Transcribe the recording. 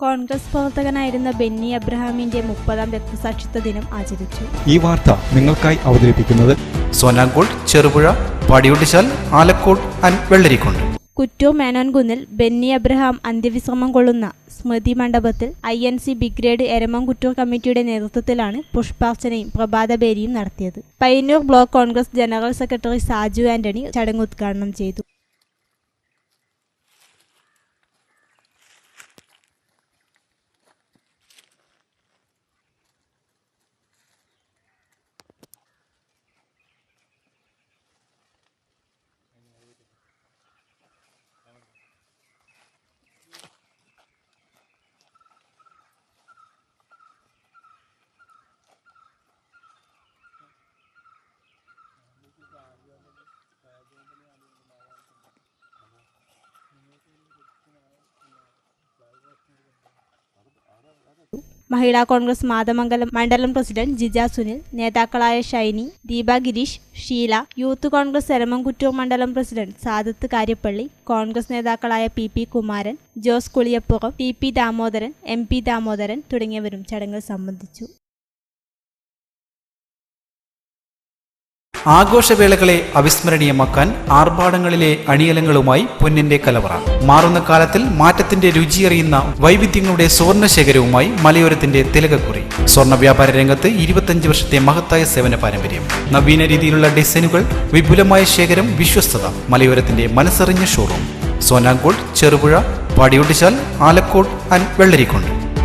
കോൺഗ്രസ് പ്രവർത്തകനായിരുന്ന ബെന്നി അബ്രഹാമിന്റെ 30ാം രക്തസാക്ഷിത്വ ദിനം ആചരിച്ചു. ഈ വാർത്ത നിങ്ങൾക്കായി അവതരിപ്പിക്കുന്നത് സോനാങ്കോട്, ചെറുപുഴ, പാടിയൊട്ടിച്ചാൽ, ആലക്കോട് ആൻഡ് വെള്ളരിക്കുണ്ട്. കുറ്റൂർ മേനോൻകുന്നിൽ ബെന്നി അബ്രഹാം അന്ത്യവിശ്രമം കൊള്ളുന്ന സ്മൃതി മണ്ഡപത്തിൽ INC ബ്രിഗേഡ് എരമം കുറ്റൂർ കമ്മിറ്റിയുടെ നേതൃത്വത്തിലാണ് പുഷ്പാർച്ചനയും പ്രഭാതപേരിയും നടത്തിയത്. Payyanur block Congress general secretary Saju Antony ചടങ്ങ് ഉദ്ഘാടനം ചെയ്തു. മഹിളാ കോൺഗ്രസ് മാതമംഗലം മണ്ഡലം പ്രസിഡന്റ് ജിജ സുനിൽ, നേതാക്കളായ ഷൈനി, ദീപ ഗിരീഷ്, ഷീല, യൂത്ത് കോൺഗ്രസ് എരമംകുറ്റൂർ മണ്ഡലം പ്രസിഡന്റ് സാദത്ത് കാര്യപ്പള്ളി, കോൺഗ്രസ് നേതാക്കളായ PP Kumaran, Jose കുളിയപ്പുറം, TP Damodaran, MP Damodaran തുടങ്ങിയവരും ചടങ്ങിൽ സംബന്ധിച്ചു. ആഘോഷവേളകളെ അവിസ്മരണീയമാക്കാൻ ആർഭാടങ്ങളിലെ അണിയലങ്ങളുമായി പൊന്നിന്റെ കലവറ. മാറുന്ന കാലത്തിൽ മാറ്റത്തിന്റെ രുചിയറിയുന്ന വൈവിധ്യങ്ങളുടെ സുവർണശേഖരവുമായി മലയോരത്തിന്റെ തിലകക്കുറി. സ്വർണ്ണ വ്യാപാര രംഗത്ത് 25 വർഷത്തെ മഹത്തായ സേവന പാരമ്പര്യം. നവീന രീതിയിലുള്ള ഡിസൈനുകൾ, വിപുലമായ ശേഖരം, വിശ്വസ്തത. മലയോരത്തിന്റെ മനസ്സറിഞ്ഞ ഷോറൂം. സോനാങ്കോട്, ചെറുപുഴ, പാടിയൊട്ടിച്ചാൽ, ആലക്കോട് ആൻഡ് വെള്ളരിക്കുണ്ട്.